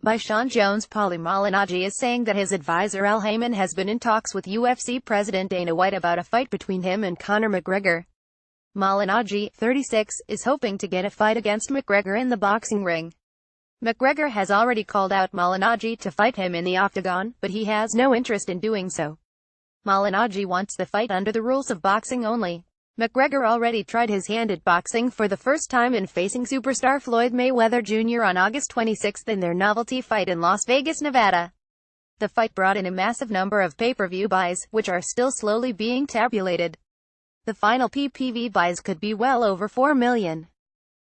by Sean Jones Paulie Malignaggi is saying that his advisor Haymon has been in talks with UFC president Dana White about a fight between him and Conor McGregor. Malignaggi, 36, is hoping to get a fight against McGregor in the boxing ring. McGregor has already called out Malignaggi to fight him in the octagon, but he has no interest in doing so. Malignaggi wants the fight under the rules of boxing only. McGregor already tried his hand at boxing for the first time in facing superstar Floyd Mayweather Jr. on August 26 in their novelty fight in Las Vegas, Nevada. The fight brought in a massive number of pay-per-view buys, which are still slowly being tabulated. The final PPV buys could be well over 4 million.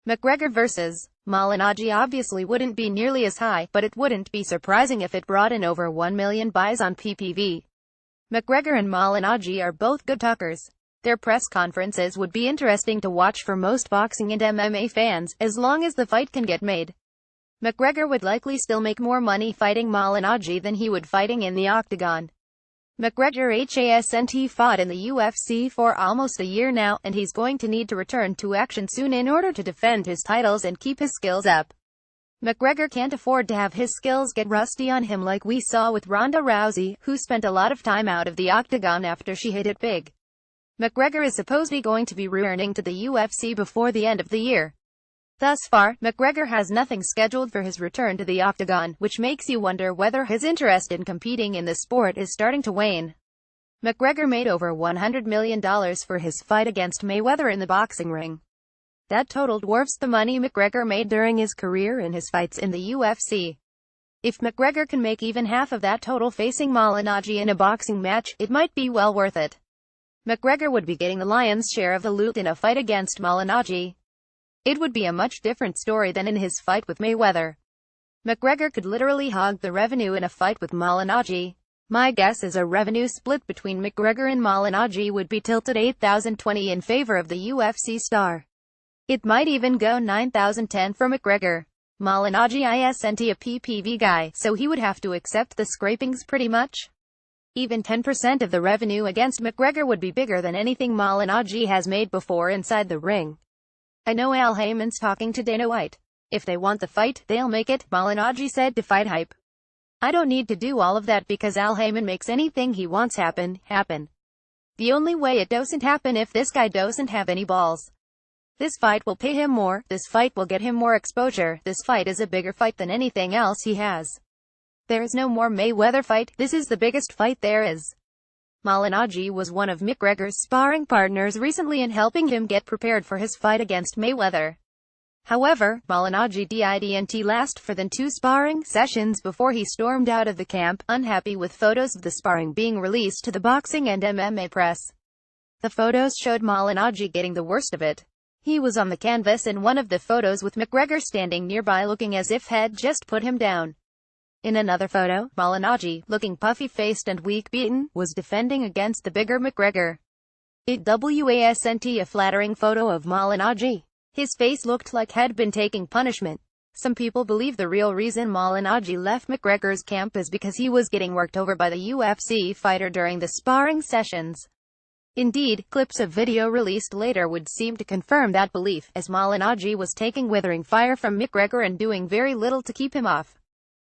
McGregor vs. Malignaggi obviously wouldn't be nearly as high, but it wouldn't be surprising if it brought in over 1 million buys on PPV. McGregor and Malignaggi are both good talkers. Their press conferences would be interesting to watch for most boxing and MMA fans, as long as the fight can get made. McGregor would likely still make more money fighting Malignaggi than he would fighting in the octagon. McGregor hasn't fought in the UFC for almost a year now, and he's going to need to return to action soon in order to defend his titles and keep his skills up. McGregor can't afford to have his skills get rusty on him like we saw with Ronda Rousey, who spent a lot of time out of the octagon after she hit it big. McGregor is supposedly going to be returning to the UFC before the end of the year. Thus far, McGregor has nothing scheduled for his return to the octagon, which makes you wonder whether his interest in competing in the sport is starting to wane. McGregor made over $100 million for his fight against Mayweather in the boxing ring. That total dwarfs the money McGregor made during his career in his fights in the UFC. If McGregor can make even half of that total facing Malignaggi in a boxing match, it might be well worth it. McGregor would be getting the lion's share of the loot in a fight against Malignaggi. It would be a much different story than in his fight with Mayweather. McGregor could literally hog the revenue in a fight with Malignaggi. My guess is a revenue split between McGregor and Malignaggi would be tilted 8,020 in favor of the UFC star. It might even go 9,010 for McGregor. Malignaggi isn't a PPV guy, so he would have to accept the scrapings pretty much. Even 10% of the revenue against McGregor would be bigger than anything Malignaggi has made before inside the ring. I know Haymon's talking to Dana White. If they want the fight, they'll make it, Malignaggi said to Fight Hype. I don't need to do all of that because Haymon makes anything he wants happen. The only way it doesn't happen if this guy doesn't have any balls. This fight will pay him more, this fight will get him more exposure, this fight is a bigger fight than anything else he has. There is no more Mayweather fight, this is the biggest fight there is. Malignaggi was one of McGregor's sparring partners recently in helping him get prepared for his fight against Mayweather. However, Malignaggi didn't last for than 2 sparring sessions before he stormed out of the camp, unhappy with photos of the sparring being released to the boxing and MMA press. The photos showed Malignaggi getting the worst of it. He was on the canvas in one of the photos with McGregor standing nearby looking as if he'd just put him down. In another photo, Malignaggi, looking puffy-faced and weak-beaten, was defending against the bigger McGregor. It wasn't a flattering photo of Malignaggi. His face looked like he'd been taking punishment. Some people believe the real reason Malignaggi left McGregor's camp is because he was getting worked over by the UFC fighter during the sparring sessions. Indeed, clips of video released later would seem to confirm that belief, as Malignaggi was taking withering fire from McGregor and doing very little to keep him off.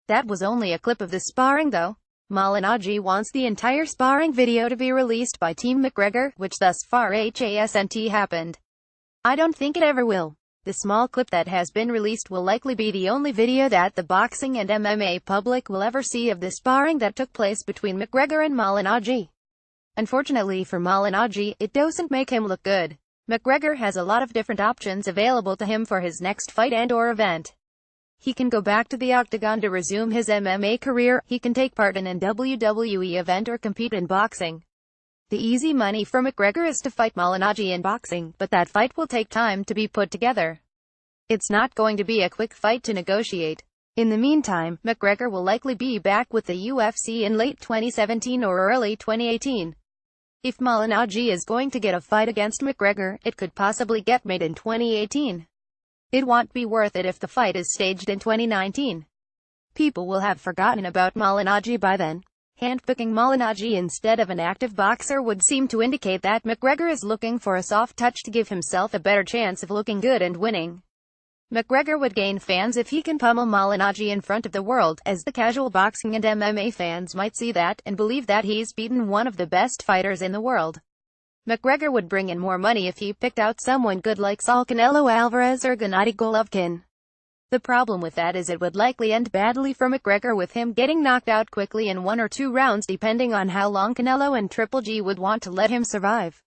That was only a clip of the sparring though. Malignaggi wants the entire sparring video to be released by Team McGregor, which thus far hasn't happened. I don't think it ever will. The small clip that has been released will likely be the only video that the boxing and MMA public will ever see of the sparring that took place between McGregor and Malignaggi. Unfortunately for Malignaggi, it doesn't make him look good. McGregor has a lot of different options available to him for his next fight and/or event. He can go back to the octagon to resume his MMA career, he can take part in a WWE event or compete in boxing. The easy money for McGregor is to fight Malignaggi in boxing, but that fight will take time to be put together. It's not going to be a quick fight to negotiate. In the meantime, McGregor will likely be back with the UFC in late 2017 or early 2018. If Malignaggi is going to get a fight against McGregor, it could possibly get made in 2018. It won't be worth it if the fight is staged in 2019. People will have forgotten about Malignaggi by then. Handpicking Malignaggi instead of an active boxer would seem to indicate that McGregor is looking for a soft touch to give himself a better chance of looking good and winning. McGregor would gain fans if he can pummel Malignaggi in front of the world, as the casual boxing and MMA fans might see that, and believe that he's beaten one of the best fighters in the world. McGregor would bring in more money if he picked out someone good like Saul Canelo Alvarez or Gennady Golovkin. The problem with that is it would likely end badly for McGregor, with him getting knocked out quickly in 1 or 2 rounds depending on how long Canelo and Triple G would want to let him survive.